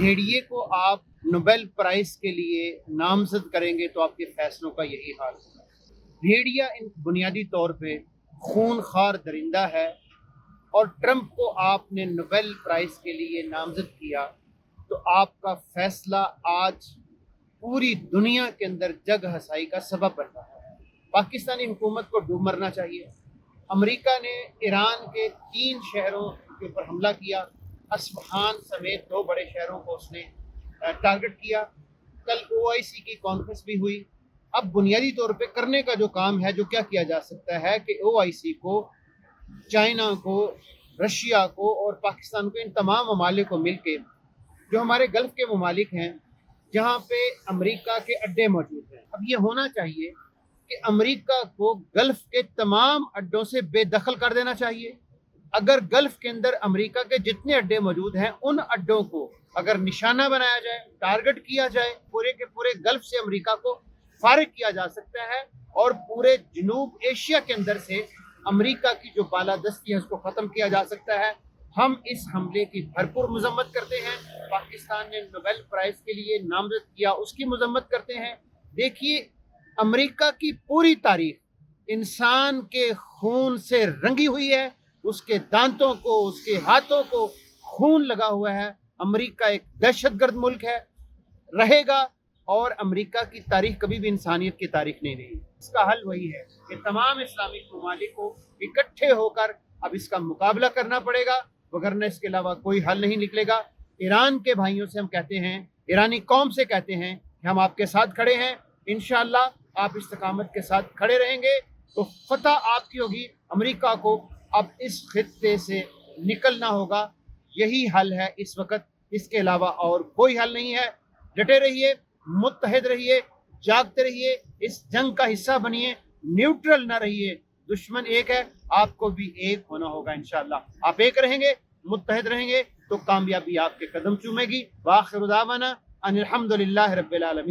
भेड़िए को आप नोबेल प्राइज के लिए नामजद करेंगे तो आपके फैसलों का यही हाल होगा। भेड़िया इन बुनियादी तौर पे खूनखार दरिंदा है और ट्रंप को आपने नोबेल प्राइज के लिए नामजद किया तो आपका फैसला आज पूरी दुनिया के अंदर जग हसाई का सबब बन रहा है। पाकिस्तानी हुकूमत को डूब मरना चाहिए। अमेरिका ने ईरान के 3 शहरों के ऊपर हमला किया, अस्फहान समेत 2 बड़े शहरों को उसने टारगेट किया। कल OIC की कॉन्फ्रेंस भी हुई। अब बुनियादी तौर पे करने का जो काम है, जो क्या किया जा सकता है कि OIC को, चाइना को, रशिया को और पाकिस्तान को, इन तमाम ममालिक को मिलके, जो हमारे गल्फ के ममालिक हैं जहाँ पे अमेरिका के अड्डे मौजूद हैं, अब ये होना चाहिए कि अमेरिका को गल्फ के तमाम अड्डों से बेदखल कर देना चाहिए। अगर गल्फ के अंदर अमेरिका के जितने अड्डे मौजूद हैं उन अड्डों को अगर निशाना बनाया जाए, टारगेट किया जाए, पूरे के पूरे गल्फ से अमेरिका को फारिग किया जा सकता है और पूरे जनूब एशिया के अंदर से अमेरिका की जो बालादस्ती है उसको ख़त्म किया जा सकता है। हम इस हमले की भरपूर मजम्मत करते हैं। पाकिस्तान ने नोबेल प्राइज के लिए नामजद किया, उसकी मजम्मत करते हैं। देखिए, अमेरिका की पूरी तारीख इंसान के खून से रंगी हुई है। उसके दांतों को, उसके हाथों को खून लगा हुआ है। अमेरिका एक दहशतगर्द मुल्क है, रहेगा, और अमेरिका की तारीख कभी भी इंसानियत की तारीख नहीं रही। इसका हल वही है कि तमाम इस्लामिक ममालिक को इकट्ठे होकर अब इसका मुकाबला करना पड़ेगा, वगरना इसके अलावा कोई हल नहीं निकलेगा। ईरान के भाइयों से हम कहते हैं, ईरानी कौम से कहते हैं कि हम आपके साथ खड़े हैं। इंशाअल्लाह आप इस्तकामत के साथ खड़े रहेंगे तो फतह आपकी होगी। अमेरिका को अब इस खित्ते से निकलना होगा, यही हल है इस वक्त, इसके अलावा और कोई हल नहीं है। डटे रहिए, मुत्तहिद रहिए, जागते रहिए, इस जंग का हिस्सा बनिए, न्यूट्रल ना रहिए। दुश्मन एक है, आपको भी एक होना होगा। इंशाअल्लाह आप एक रहेंगे, मुत्तहिद रहेंगे तो कामयाबी आपके कदम चूमेगी। वाखिर दावाना अनिल हम्दुलिल्लाहि रब्बिल आलमीन।